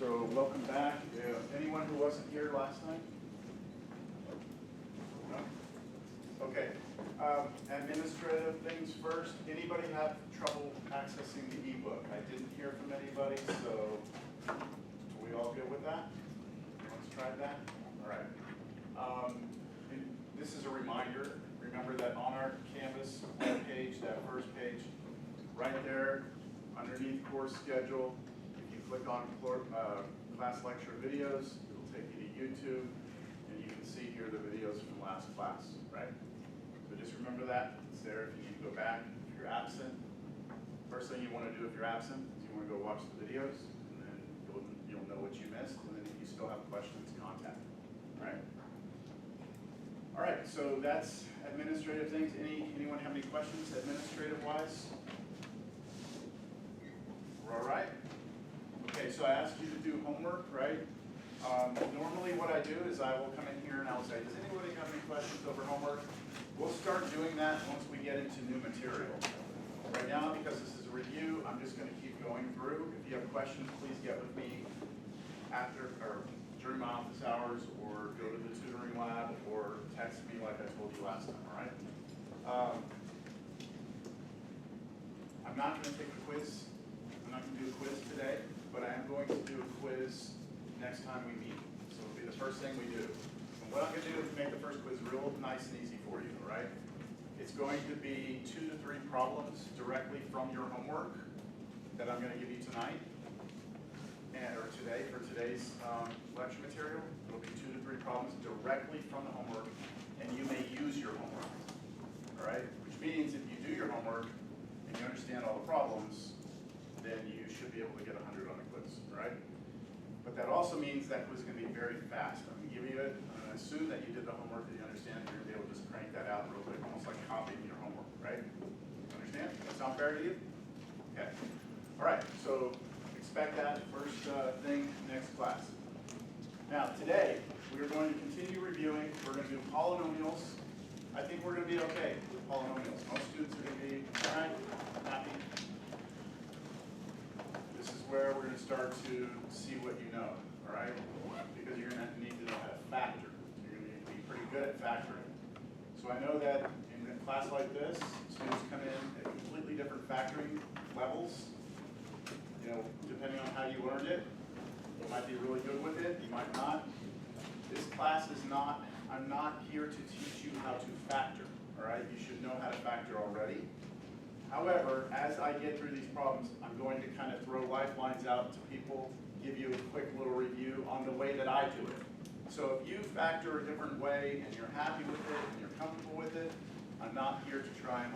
So welcome back. Anyone who wasn't here last time? No? Okay. Administrative things first. Anybody have trouble accessing the ebook? I didn't hear from anybody, so are we all good with that? Let's try that. All right. This is a reminder. Remember that on our Canvas page, that first page, right there, underneath course schedule, if you click on class lecture videos, it'll take you to YouTube, and you can see here the videos from last class, right? So just remember that. It's there if you need to go back. If you're absent, first thing you want to do if you're absent is you want to go watch the videos, and then you'll know what you missed, and then if you still have questions, contact me, all right? All right, so that's administrative things. Anyone have any questions administrative-wise? We're all right? Okay, so I asked you to do homework, right? Normally what I do is I will come in here and I will say, does anybody have any questions over homework? We'll start doing that once we get into new material. Right now, because this is a review, I'm just going to keep going through. If you have questions, please get with me after or during my office hours, or go to the tutoring lab, or text me like I told you last time, all right? I'm not going to take a quiz. I'm not going to do a quiz today, but I am going to do a quiz next time we meet. So it'll be the first thing we do. And what I'm going to do is make the first quiz real nice and easy for you, all right? It's going to be 2 to 3 problems directly from your homework that I'm going to give you tonight. Or today, for today's lecture material. It'll be 2 to 3 problems directly from the homework, and you may use your homework, all right? Which means if you do your homework and you understand all the problems, then you should be able to get 100 on the quiz, all right? But that also means that quiz is going to be very fast. I'm going to give you it, I'm going to assume that you did the homework, that you understand, you're going to be able to just crank that out real quick, almost like copying your homework, right? Understand? That sound fair to you? Okay. All right, so expect that first thing next class. Now today, we're going to continue reviewing. We're going to do polynomials. I think we're going to be okay with polynomials. Most students are going to be all right, happy. This is where we're going to start to see what you know, all right? Because you're going to need to know how to factor. You're going to need to be pretty good at factoring. So I know that in a class like this, students come in at completely different factoring levels. You know, depending on how you learned it, you might be really good with it, you might not. This class is not, I'm not here to teach you how to factor, all right? You should know how to factor already. However, as I get through these problems, I'm going to kind of throw lifelines out to people, give you a quick little review on the way that I do it. So if you factor a different way and you're happy with it and you're comfortable with it, I'm not here to try and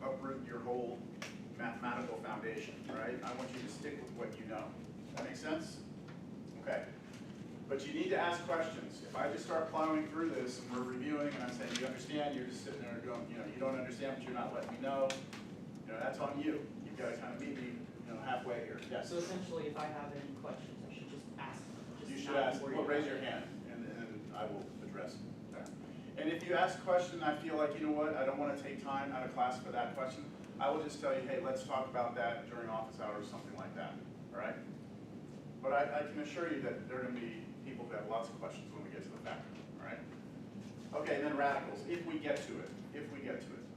uproot your whole mathematical foundation, right? I want you to stick with what you know. That makes sense? Okay. But you need to ask questions. If I just start plowing through this and we're reviewing and I'm saying, you understand, you're just sitting there going, you don't understand, but you're not letting me know, that's on you. You've got to kind of meet me, halfway here. Yes? So essentially, if I have any questions, I should just ask them. You should ask. Well, raise your hand, and I will address it. Okay. And if you ask a question, I feel like, I don't want to take time out of class for that question, I will just tell you, hey, let's talk about that during office hours, something like that, all right? But I can assure you that there are going to be people who have lots of questions when we get to the factor, all right? Okay, then radicals, if we get to it,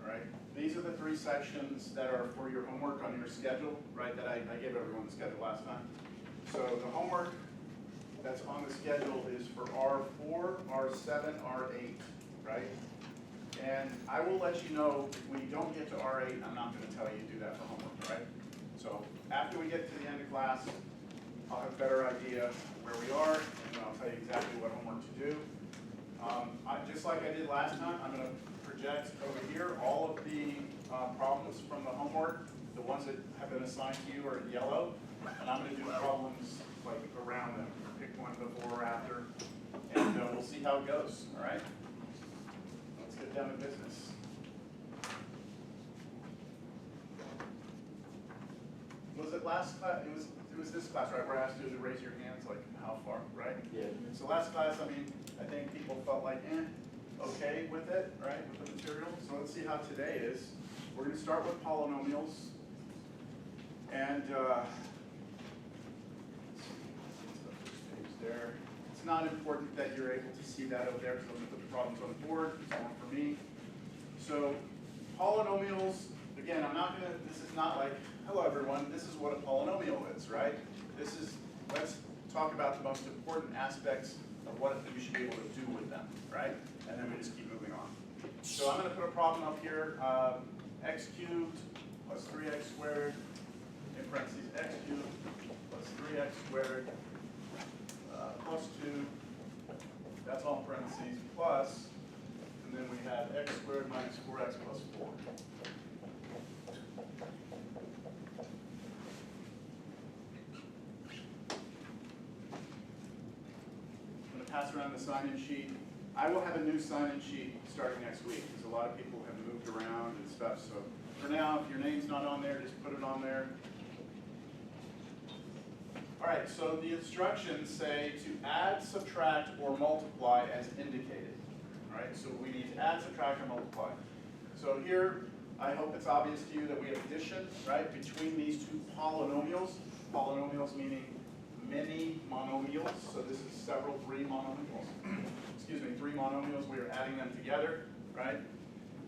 all right? These are the 3 sections that are for your homework on your schedule, right, that I gave everyone the schedule last time. So the homework that's on the schedule is for R4, R7, R8, right? And I will let you know if we don't get to R8, I'm not going to tell you to do that for homework, right? So after we get to the end of class, I'll have a better idea where we are, and I'll tell you exactly what homework to do. Just like I did last time, I'm going to project over here all of the problems from the homework. The ones that have been assigned to you are in yellow, and I'm going to do problems like around them. Pick one before or after, and we'll see how it goes, all right? Let's get down to business. Was it last class? It was this class, right, where I asked you to raise your hands, like how far, right? Yeah. So last class, I think people felt like, okay with it, right, with the material. So let's see how today is. We're going to start with polynomials. And not important that you're able to see that over there because I'm going to put the problems on the board. It's more for me. So polynomials, again, I'm not going to, this is not like, hello everyone, this is what a polynomial is, right? This is, let's talk about the most important aspects of what you should be able to do with them, right? And then we just keep moving on. So I'm going to put a problem up here, x cubed plus 3x squared, in parentheses, x cubed plus 3x squared plus 2, that's all in parentheses, plus, and then we have x squared minus 4x plus 4. I'm going to pass around the sign-in sheet. I will have a new sign-in sheet starting next week because a lot of people have moved around and stuff. So for now, if your name's not on there, just put it on there. All right, so the instructions say to add, subtract, or multiply as indicated. All right, so we need to add, subtract, or multiply. So here, I hope it's obvious to you that we have addition, right, between these two polynomials. Polynomials meaning many monomials. So this is several, 3 monomials. Excuse me, 3 monomials. We are adding them together, right?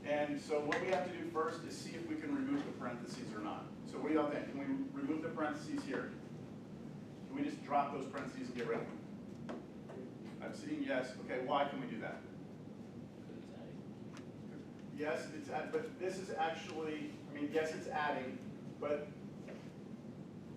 And so what we have to do first is see if we can remove the parentheses or not. So what do y'all think? Can we remove the parentheses here? Can we just drop those parentheses and get rid of them? I'm seeing yes. Okay, why can we do that? Yes, it's add, but this is actually, I mean, yes, it's adding, but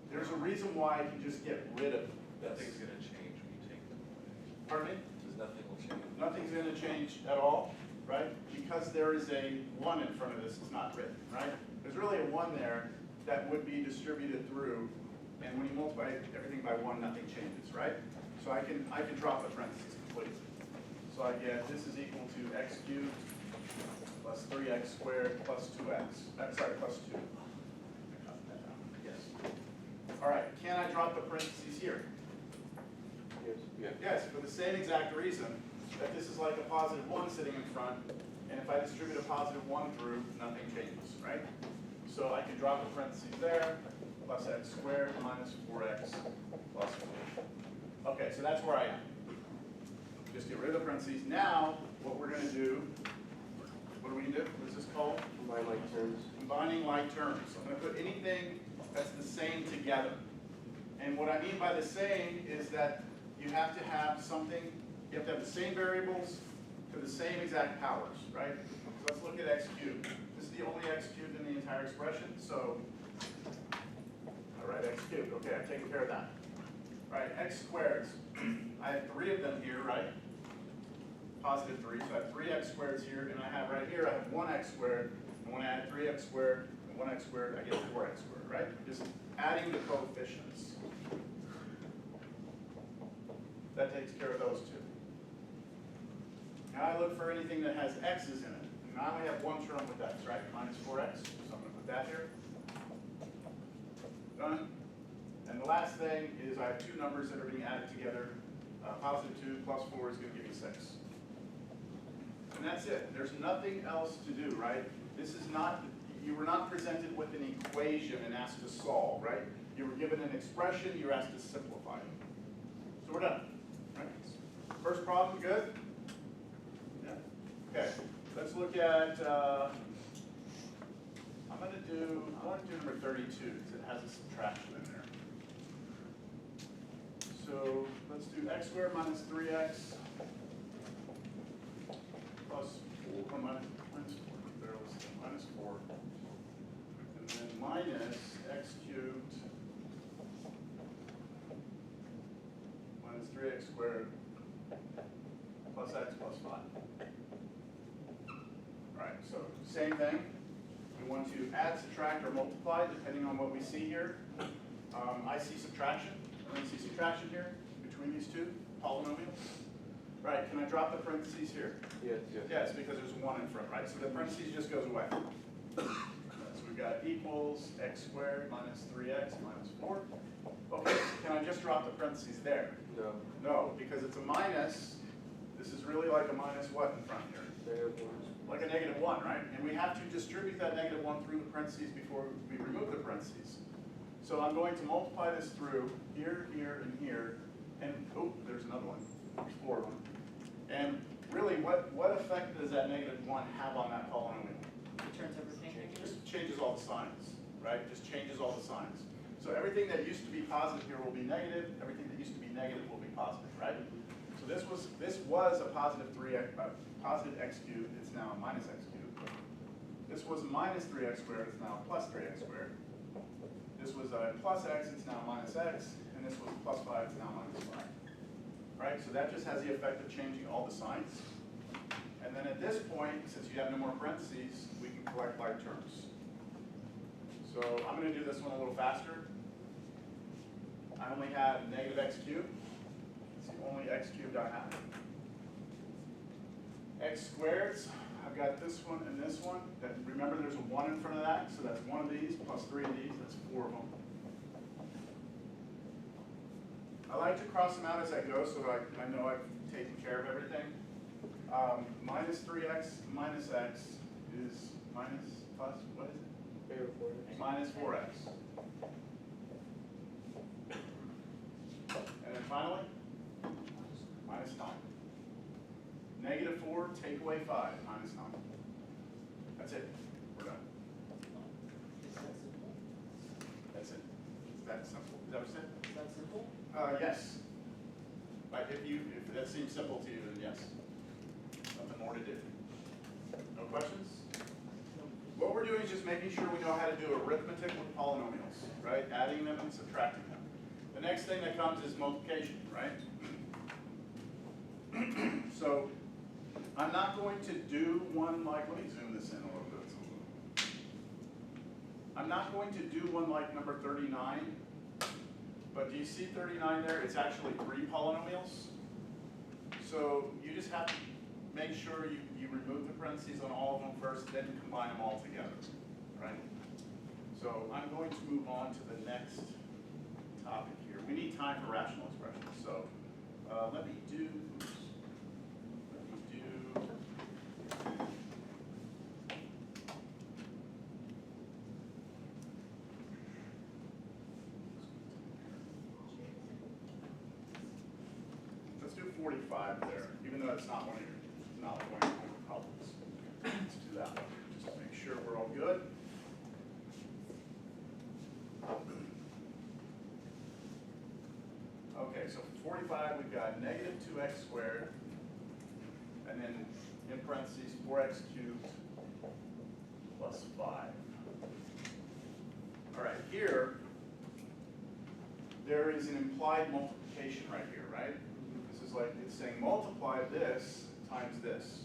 there's a reason why I can just get rid of this. Nothing's going to change when you take them away. Pardon me? Because nothing will change. Nothing's going to change at all, right? Because there is a 1 in front of this, it's not written, right? There's really a 1 there that would be distributed through, and when you multiply everything by 1, nothing changes, right? So I can drop the parentheses completely. So I get this is equal to x cubed plus 3x squared plus 2x. Sorry, plus 2. Yes. All right, can I drop the parentheses here? Yes. Yeah. Yes, for the same exact reason that this is like a positive 1 sitting in front, and if I distribute a positive 1 through, nothing changes, right? So I can drop the parentheses there, plus x squared minus 4x plus 4. Okay, so that's where I am. Just get rid of the parentheses. Now, what we're going to do, what do we do? What is this called? Combine like terms. Combining like terms. So I'm going to put anything that's the same together. And what I mean by the same is that you have to have something, you have to have the same variables to the same exact powers, right? So let's look at x cubed. This is the only x cubed in the entire expression, so, all right, x cubed. Okay, I've taken care of that. All right, x squareds. I have 3 of them here, right? Positive 3, so I have 3x squareds here, and I have right here, I have 1x squared, and when I add 3x squared and 1x squared, I get 4x squared, right? Just adding the coefficients. That takes care of those two. Now I look for anything that has x's in it. And I only have one term with x, right? Minus 4x, so I'm going to put that here. Done. And the last thing is I have 2 numbers that are being added together. Positive 2 plus 4 is going to give me 6. And that's it. There's nothing else to do, right? This is not, you were not presented with an equation and asked to solve, right? You were given an expression, you're asked to simplify it. So we're done, right? First problem, good? Yeah? Okay, let's look at, I want to do number 32, because it has a subtraction in there. So let's do x squared minus 3x plus 4, minus 4, there was minus 4, and then minus x cubed minus 3x squared plus x plus 5. All right, so same thing. We want to add, subtract, or multiply depending on what we see here. I see subtraction. I see subtraction here between these two polynomials. Right, can I drop the parentheses here? Yes. Yes. Yes, because there's 1 in front, right? So the parentheses just goes away. So we've got equals x squared minus 3x minus 4. Okay, can I just drop the parentheses there? No. No, because it's a minus. This is really like a minus what in front here? Like a -1, right? And we have to distribute that -1 through the parentheses before we remove the parentheses. So I'm going to multiply this through here, here, and here, and oh, there's another one. There's 4 of them. And really, what effect does that -1 have on that polynomial? It turns everything It negative. just changes all the signs, right? Just changes all the signs. So everything that used to be positive here will be negative. Everything that used to be negative will be positive, right? So this was a positive 3x, positive x cubed. It's now a minus x cubed. This was minus 3x squared. It's now plus 3x squared. This was a plus x. It's now minus x. And this was plus 5. It's now minus 5. Right? So that just has the effect of changing all the signs. And then at this point, since you have no more parentheses, we can collect like terms. So I'm going to do this one a little faster. I only have negative x cubed. It's the only x cubed I have. X squareds, I've got this one and this one. Remember there's a 1 in front of that, so that's 1 of these plus 3 of these, that's 4 of them. I like to cross them out as I go so I know I've taken care of everything. Minus 3x minus x is minus plus, what is it? Minus 4x. And then finally, minus 9. Negative 4, take away 5, minus 9. That's it. We're done. Is that simple? That's it. It's that simple. Is that what you said? Is that simple? Yes. Like if that seems simple to you, then yes. Nothing more to do. No questions? No. What we're doing is just making sure we know how to do arithmetic with polynomials, right? Adding them and subtracting them. The next thing that comes is multiplication, right? So I'm not going to do one like, let me zoom this in a little bit. I'm not going to do one like number 39. But do you see 39 there? It's actually 3 polynomials. So you just have to make sure you remove the parentheses on all of them first, then combine them all together, right? So I'm going to move on to the next topic here. We need time for rational expressions. So let me do. Let's do 45 there, even though it's not one of your problems. Let's do that one, just to make sure we're all good. Okay, so for 45, we've got negative 2x squared, and then in parentheses 4x cubed plus 5. All right, here, there is an implied multiplication right here, right? This is like, it's saying multiply this times this.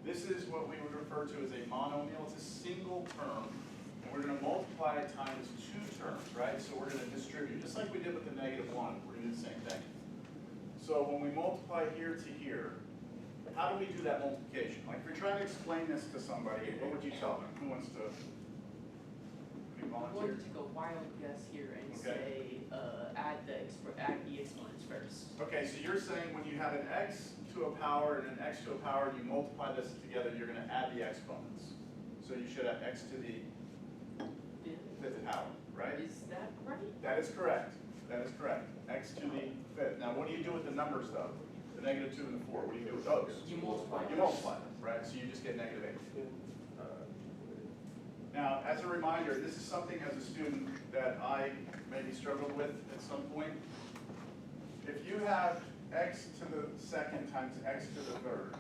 This is what we would refer to as a monomial. It's a single term, and we're going to multiply it times 2 terms, right? So we're going to distribute, just like we did with the -1. We're going to do the same thing. So when we multiply here to here, how do we do that multiplication? Like if you're trying to explain this to somebody, what would you tell them? Who wants to I'm volunteer? going to take a wild guess here and Okay. say add the exponents first. Okay, so you're saying when you have an x to a power and an x to a power, and you multiply this together, you're going to add the exponents. So you should have x to the 5th power, right? Is that right? That is correct. That is correct. X to the 5th. Now, what do you do with the numbers, though? The -2 and the 4. What do you do with those? You multiply. You multiply them, right? So you just get -8. Now, as a reminder, this is something as a student that I maybe struggled with at some point. If you have x to the 2nd times x to the 3rd,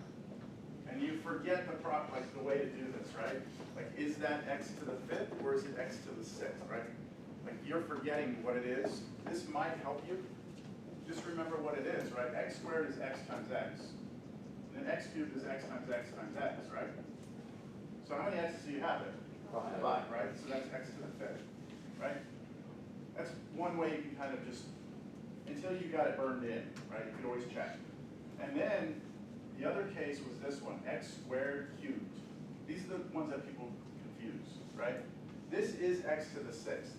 and you forget the way to do this, right? Like, is that x to the 5th or is it x to the 6th, right? Like, you're forgetting what it is. This might help you. Just remember what it is, right? X squared is x times x. And then x cubed is x times x times x, right? So how many x's do you have there? 5, right? So that's x to the 5th, right? That's one way you can kind of just, until you got it burned in, right? You could always check. And then the other case was this one, x squared cubed. These are the ones that people confuse, right? This is x to the 6th.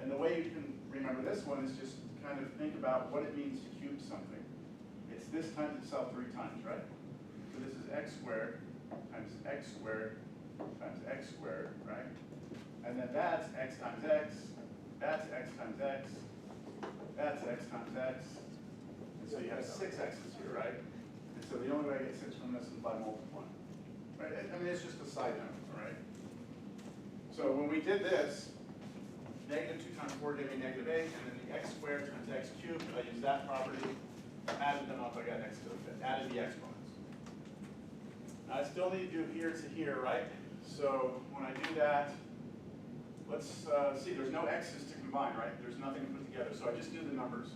And the way you can remember this one is just kind of think about what it means to cube something. It's this times itself 3 times, right? So this is x squared times x squared times x squared, right? And then that's x times x, that's x times x, that's x times x, and So you have 6 x's here, right? And so the only way I get 6 from this is by multiplying. Right? I mean, it's just a side note, all right? So when we did this, negative 2 times 4 gave me negative 8, and then the x squared times x cubed, I used that property, added them up, I got x to the 5th, added the exponents. Now I still need to do here to here, right? So when I do that, let's see, there's no x's to combine, right? There's nothing to put together, so I just do the numbers.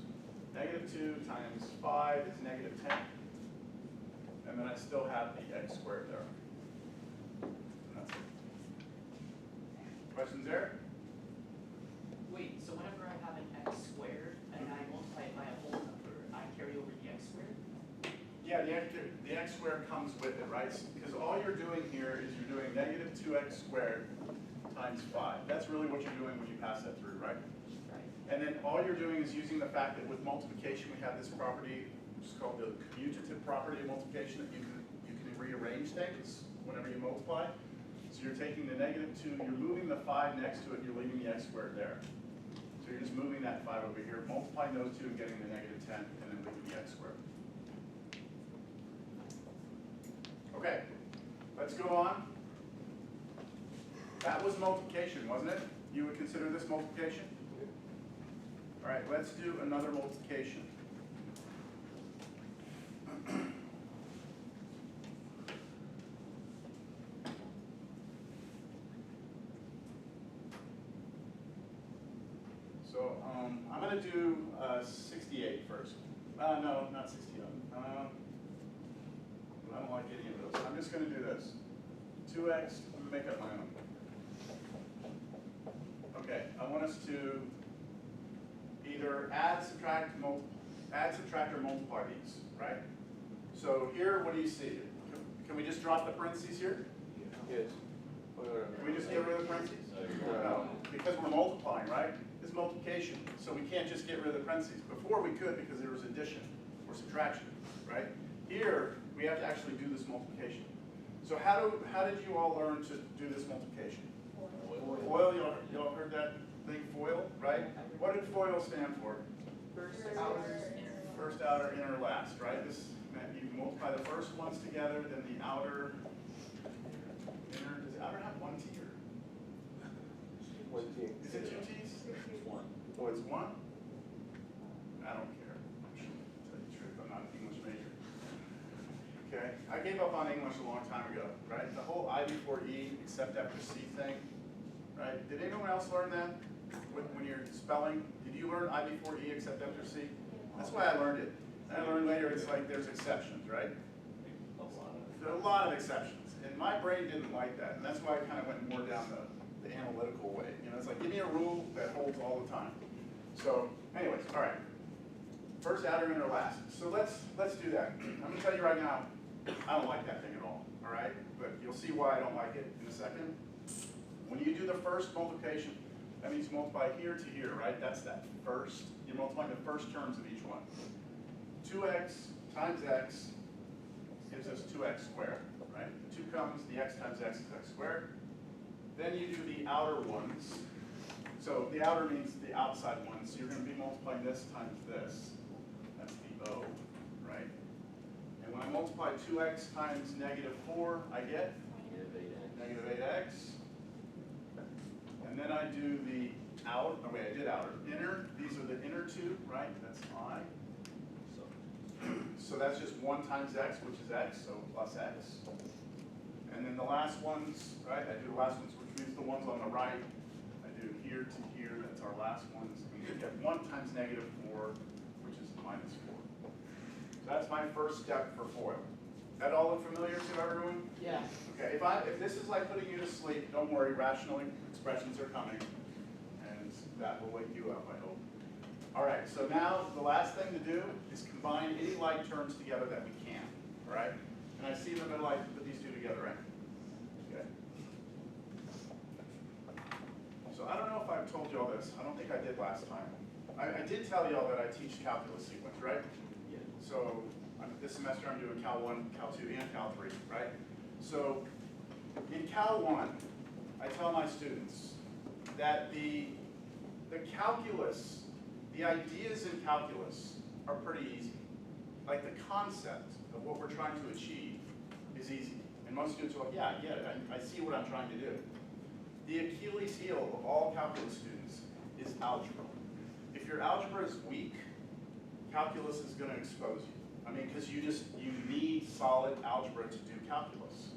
Negative 2 times 5 is negative 10, and then I still have the x squared there. And that's it. Questions there? Wait, so whenever I have an x squared and I multiply it by a whole number, I carry over the x squared? Yeah, the x squared comes with it, right? Because all you're doing here is you're doing negative 2x squared times 5. That's really what you're doing when you pass that through, right? Right. And then all you're doing is using the fact that with multiplication we have this property, which is called the commutative property of multiplication, that you can rearrange things whenever you multiply. So you're taking the negative 2, you're moving the 5 next to it, and you're leaving the x squared there. So you're just moving that 5 over here, multiplying those two and getting the negative 10, and then leaving the x squared. Okay, let's go on. That was multiplication, wasn't it? You would consider this multiplication? All right, let's do another multiplication. So I'm going to do 68 first. No, not 67. I don't like any of those. I'm just going to do this. 2x, I'm going to make up my own. Okay, I want us to either add, subtract, or multiply these, right? So here, what do you see? Can we just drop the parentheses here? Yes. Can we just get rid of the parentheses? No, because we're multiplying, right? It's multiplication, so we can't just get rid of the parentheses. Before we could because there was addition or subtraction, right? Here, we have to actually do this multiplication. So how did you all learn to do this multiplication? FOIL, y'all heard that thing, FOIL, right? What did FOIL stand for? First, outer, inner. First, outer, inner, last, right? This meant you multiply the first ones together, then the outer, inner. Does the outer have 1 T or? 1 T. Is it 2 T's? One. Oh, it's 1? I don't care. To tell you the truth, I'm not an English major. Okay, I gave up on English a long time ago, right? The whole I before E, except after C thing, right? Did anyone else learn that when you're spelling? Did you learn I before E except after C? That's why I learned it. And I learned later it's like there's exceptions, right? There are a lot of exceptions. And my brain didn't like that. And that's why I kind of went more down the analytical way. You know, it's like, give me a rule that holds all the time. So anyways, all right. First, outer, inner, last. So let's do that. I'm going to tell you right now, I don't like that thing at all, all right? But you'll see why I don't like it in a second. When you do the first multiplication, that means you multiply here to here, right? That's that first. You're multiplying the first terms of each one. 2x times x gives us 2x squared, right? The 2 comes, the x times x is x squared. Then you do the outer ones. So the outer means the outside ones. So you're going to be multiplying this times this. That's the O, right? And when I multiply 2x times negative 4, I get negative 8x. And then I do the outer, oh wait, I did outer. Inner, these are the inner 2, right? That's I. So that's just 1 times x, which is x, so plus x. And then the last ones, right? I do the last ones, which means the ones on the right. I do here to here, that's our last ones. And we get 1 times negative 4, which is minus 4. So that's my first step for FOIL. That all look familiar to everyone? Yeah. Okay, if this is like putting you to sleep, don't worry, rational expressions are coming. And that will wake you up, I hope. All right, so now the last thing to do is combine any like terms together that we can, all right? And I see in the middle, I put these two together, right? Okay. So I don't know if I've told you all this. I don't think I did last time. I did tell you all that I teach calculus sequence, right? Yeah. So this semester I'm doing Cal 1, Cal 2, and Cal 3, right? So in Cal 1, I tell my students that the calculus, the ideas in calculus are pretty easy. like the concept of what we're trying to achieve is easy. And most students are like, yeah, I get it, I see what I'm trying to do. The Achilles heel of all calculus students is algebra. If your algebra is weak, calculus is going to expose you. I mean, because you need solid algebra to do calculus.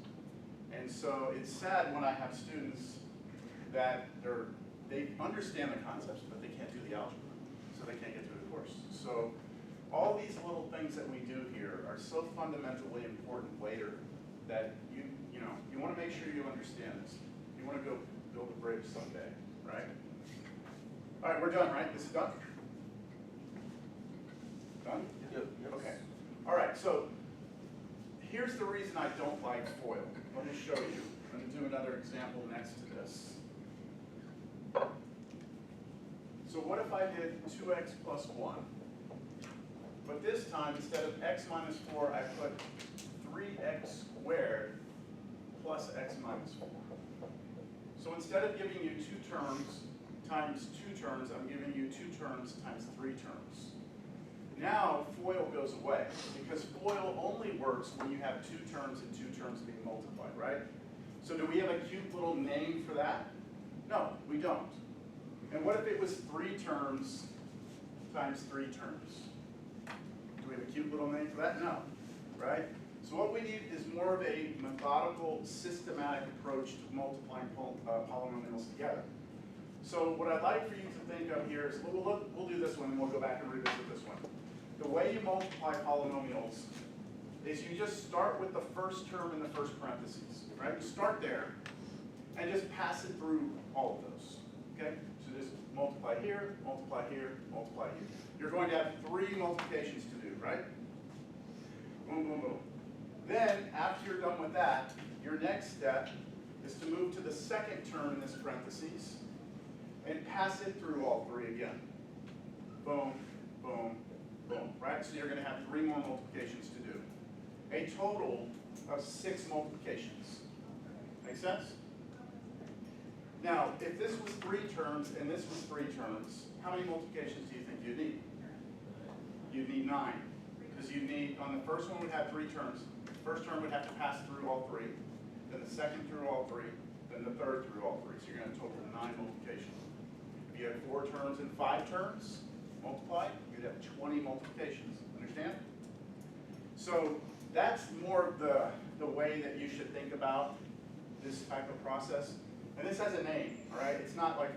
And so it's sad when I have students that they understand the concepts, but they can't do the algebra, so they can't get through the course. So all these little things that we do here are so fundamentally important later that you want to make sure you understand this. You want to go build a bridge someday, right? All right, we're done, right? This is done? Done? Yep. Okay. All right, so here's the reason I don't like FOIL. Let me show you. I'm going to do another example next to this. So what if I did 2x plus 1? But this time, instead of x minus 4, I put 3x squared plus x minus 4. So instead of giving you 2 terms times 2 terms, I'm giving you 2 terms times 3 terms. Now, FOIL goes away, because FOIL only works when you have 2 terms and 2 terms being multiplied, right? So do we have a cute little name for that? No, we don't. And what if it was 3 terms times 3 terms? Do we have a cute little name for that? No, right? So what we need is more of a methodical, systematic approach to multiplying polynomials together. So what I'd like for you to think of here is, we'll do this one and we'll go back and revisit this one. The way you multiply polynomials is you just start with the first term in the first parentheses, right? You start there and just pass it through all of those, okay? So just multiply here, multiply here, multiply here. You're going to have 3 multiplications to do, right? Boom, boom, boom. Then, after you're done with that, your next step is to move to the second term in this parentheses and pass it through all 3 again. Boom, boom, boom, right? So you're going to have 3 more multiplications to do. A total of 6 multiplications. Make sense? Now, if this was 3 terms and this was 3 terms, how many multiplications do you think you'd need? You'd need 9. Because you'd need, on the first one would have 3 terms. The first term would have to pass through all 3, then the second through all 3, then the third through all 3. So you're going to total 9 multiplications. If you had 4 terms and 5 terms multiplied, you'd have 20 multiplications. Understand? So that's more of the way that you should think about this type of process. And this has a name, all right? It's not like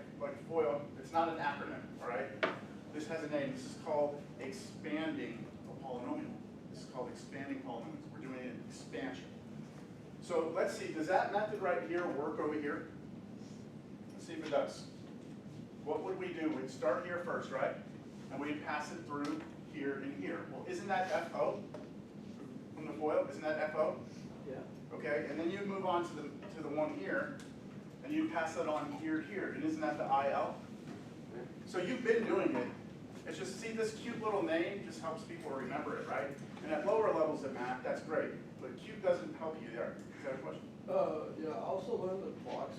FOIL, it's not an acronym, all right? This has a name. This is called expanding a polynomial. This is called expanding polynomials. We're doing an expansion. So let's see, does that method right here work over here? Let's see if it does. What would we do? We'd start here first, right? And we'd pass it through here and here. Well, isn't that FO from the FOIL? Isn't that FO? Yeah. Okay, and then you move on to the one here, and you pass that on here, and isn't that the IL? So you've been doing it. It's just, see, this cute little name just helps people remember it, right? And at lower levels of math, that's great, but cute doesn't help you there. Is that a question? Yeah, I also learned the box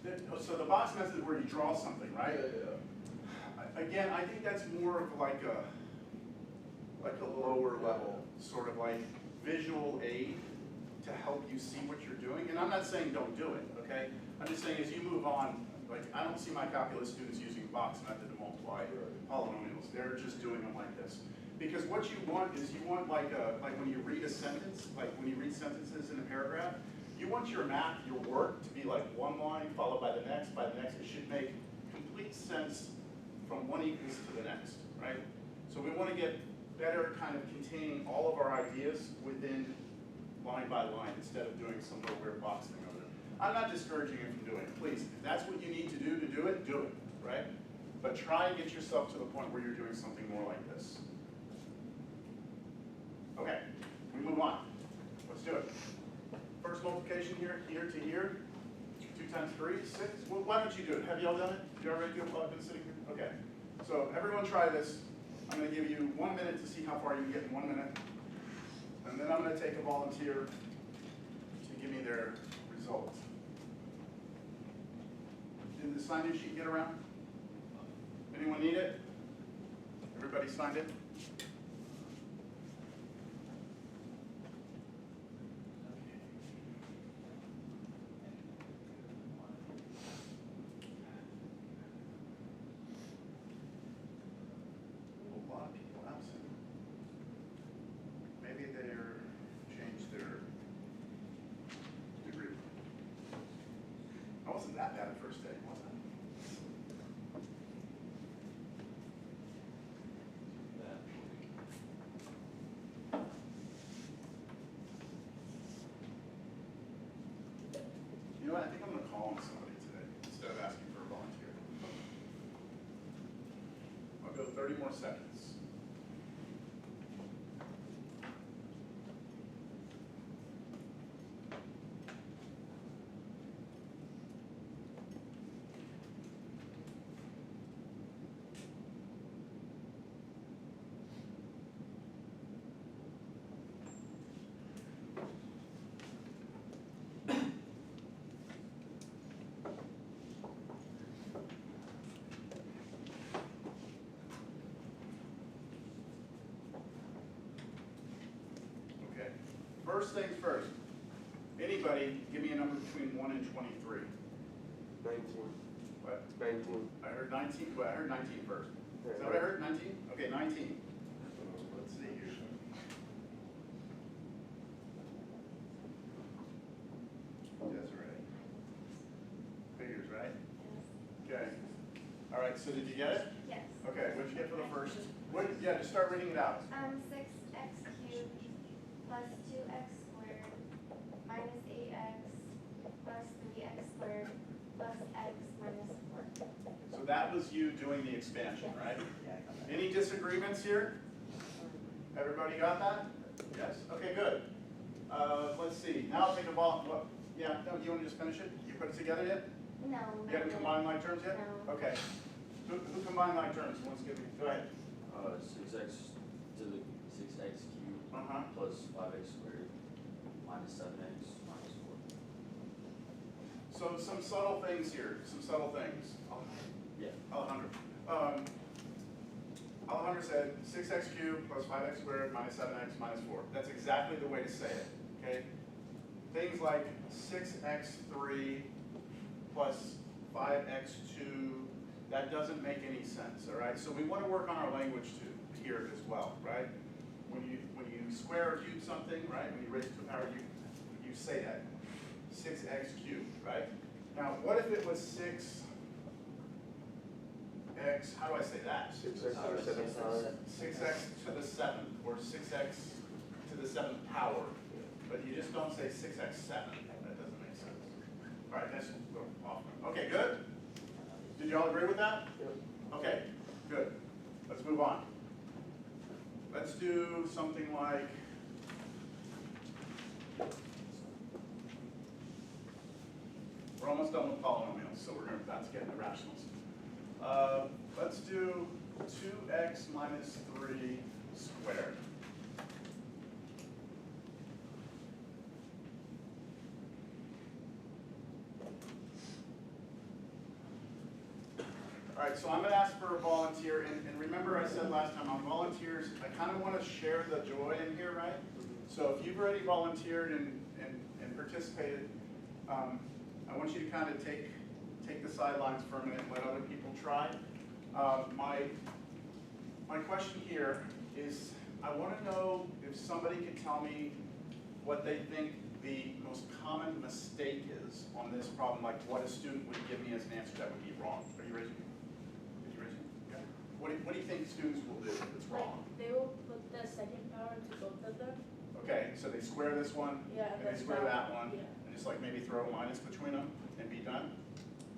method. So the box method is where you draw something, right? Yeah. Again, I think that's more of like a lower level, sort of like visual aid to help you see what you're doing. And I'm not saying don't do it, okay? I'm just saying as you move on, like I don't see my calculus students using box method to multiply polynomials. They're just doing them like this. Because what you want is you want like when you read a sentence, like when you read sentences in a paragraph, you want your math, your work to be like one line followed by the next, It should make complete sense from one equals to the next, right? So we want to get better kind of containing all of our ideas within line by line instead of doing some little weird box thing over there. I'm not discouraging you from doing it. Please, if that's what you need to do it, right? But try and get yourself to the point where you're doing something more like this. Okay, we move on. Let's do it. First multiplication here to here. 2 times 3, 6. Well, why don't you do it? Have you all done it? Did you already do it while I've been sitting here? Okay. So everyone try this. I'm going to give you 1 minute to see how far you can get in 1 minute. And then I'm going to take a volunteer to give me their result. Did the sign-in sheet get around? Anyone need it? Everybody signed it? 30 more seconds. Okay, first things first. Anybody, give me a number between 1 and 23. 19. What? 19. I heard 19, well, I heard 19 first. Is that what I heard, 19? Okay, 19. Let's see here. Desiree. Figures, right? Okay. All right, so did you get it? Yes. Okay, what'd you get for the first? What, yeah, just start reading it out. 6x cubed plus 2x squared minus 8x plus 3x squared plus x minus 4. So that was you doing the expansion, right? Any disagreements here? Everybody got that? Yes? Okay, good. Let's see, now think about, yeah, no, you want to just finish it? You put it together yet? No. You haven't combined like terms yet? No. Okay. Who combined like terms? Who wants to give me, go ahead. 6x to the 6x cubed plus 5x squared minus 7x minus 4. So some subtle things here, some subtle things. Yeah. Alejandro said 6x cubed plus 5x squared minus 7x minus 4. That's exactly the way to say it, okay? Things like 6x3 plus 5x2, that doesn't make any sense, all right? So we want to work on our language too, here as well, right? When you square or cube something, right? When you raise it to the power, you say that. 6x cubed, right? Now, what if it was 6x, how do I say that? 6x to the 7th power. 6x to the 7th, or 6x to the 7th power. But you just don't say 6x7. That doesn't make sense. All right, that's a little off. Okay, good? Did you all agree with that? Yep. Okay, good. Let's move on. Let's do something like, we're almost done with polynomials, so we're about to get into rationals. Let's do 2x minus 3 squared. All right, so I'm going to ask for a volunteer, and remember I said last time on volunteers, I kind of want to share the joy in here, right? So if you've already volunteered and participated, I want you to kind of take the sidelines for a minute and let other people try. My question here is, I want to know if somebody can tell me what they think the most common mistake is on this problem, like what a student would give me as an answer that would be wrong. Are you raising? Did you raise it? Okay. What do you think students will do if it's wrong? They will put the second power to both of them. Okay, so they square this one, Yeah. and they square that one, Yeah. and just like maybe throw a minus between them and be done?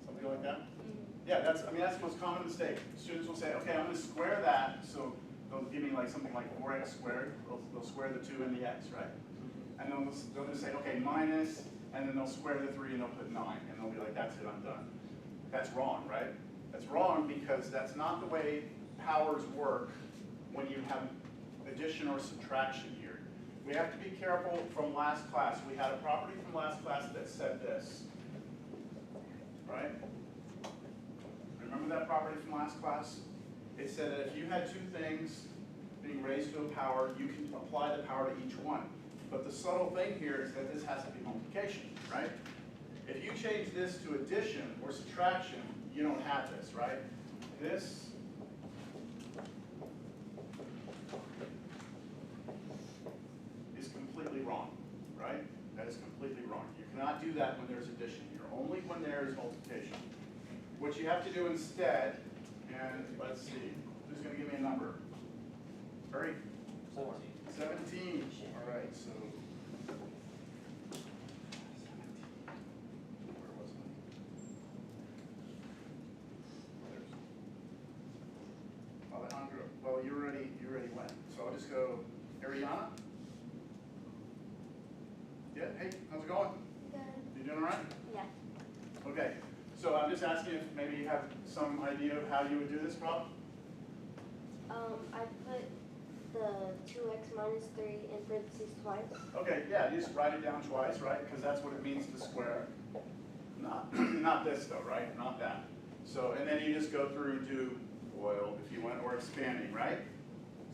Something like that? Mm-hmm. Yeah, that's the most common mistake. Students will say, okay, I'm going to square that, so they'll give me like something like 4x squared. They'll square the 2 and the x, right? And then they'll just say, okay, minus, and then they'll square the 3 and they'll put 9, and they'll be like, that's it, I'm done. That's wrong, right? That's wrong because that's not the way powers work when you have addition or subtraction here. We have to be careful from last class. We had a property from last class that said this, right? Remember that property from last class? It said that if you had two things being raised to a power, you can apply the power to each one. But the subtle thing here is that this has to be multiplication, right? If you change this to addition or subtraction, you don't have this, right? This is completely wrong, right? That is completely wrong. You cannot do that when there's addition here, only when there is multiplication. What you have to do instead, and let's see, who's going to give me a number? Hurry. 17. All right, so. 17. Where was I? There's Alejandro. you already went. So I'll just go, Ariana? Yeah, hey, how's it going? Good. You doing all right? Yeah. Okay, so I'm just asking if maybe you have some idea of how you would do this problem? I put the 2x minus 3 in parentheses twice. Okay, yeah, you just write it down twice, right? Because that's what it means to square. Not this though, right? Not that. So, and then you just go through to FOIL if you want, or expanding, right?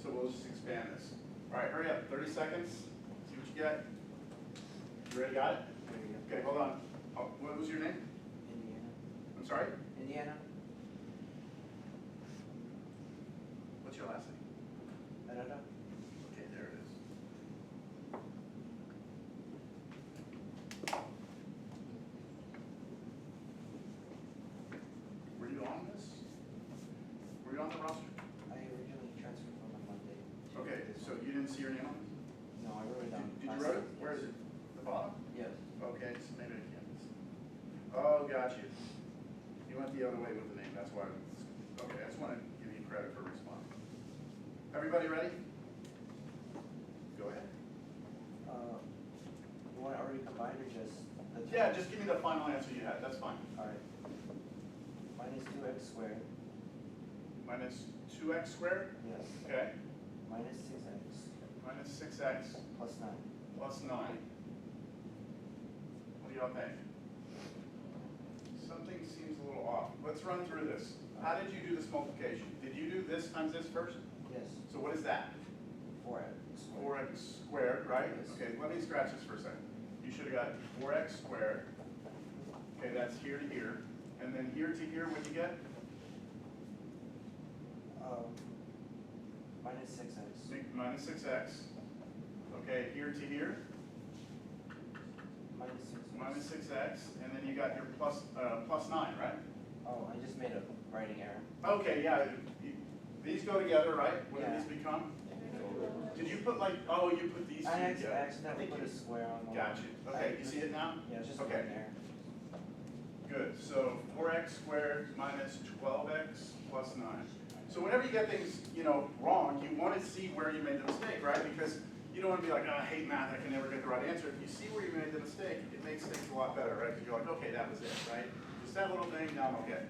So we'll just expand this. All right, hurry up, 30 seconds. See what you get. You already got it? Okay, hold on. Oh, what was your name? Indiana. I'm sorry? Indiana? What's your last name? I don't know. Okay, there it is. Were you on this? Were you on the roster? I originally transferred from Monday. to Okay, this so one. you didn't see your name on this? No, I wrote it down. Did you last write it? time, Where yes. is it? The bottom? Yes. Okay, just maybe I can't. Oh, got you. You went the other way with the name, that's why. Okay, I just want to give you credit for responding. Everybody ready? Go ahead. You want it already combined or just the two? Yeah, just give me the final answer you had, that's fine. Alright. Minus 2x squared. Minus 2x squared, Yes. okay, Minus 6x minus 6x plus 9. plus 9. What do y'all think? Something seems a little off. Let's run through this. How did you do this multiplication? Did you do this times this first? Yes. So what is that? 4x squared. 4x squared, right? Yes. Okay, let me scratch this for a second. You should have got 4x squared. Okay, that's here to here. And then here to here, what'd you get? Minus 6x. Minus 6x. Okay, here to here, Minus 6x. minus 6x. And then you got your plus 9, right? Oh, I just made a writing error. Okay, yeah. These go together, right? What do Yeah. these become? Did you put like, oh, you put these two I together? accidentally put a square on one. Got you. Okay, you see it now? Yeah, it's just Okay. an error. Good, so 4x squared minus 12x plus 9. So whenever you get things, wrong, you want to see where you made the mistake, right? Because you don't want to be like, oh, I hate math, I can never get the right answer. If you see where you made the mistake, it makes things a lot better, right? Because you're like, okay, that was it, right? Just that little thing, now I'm okay.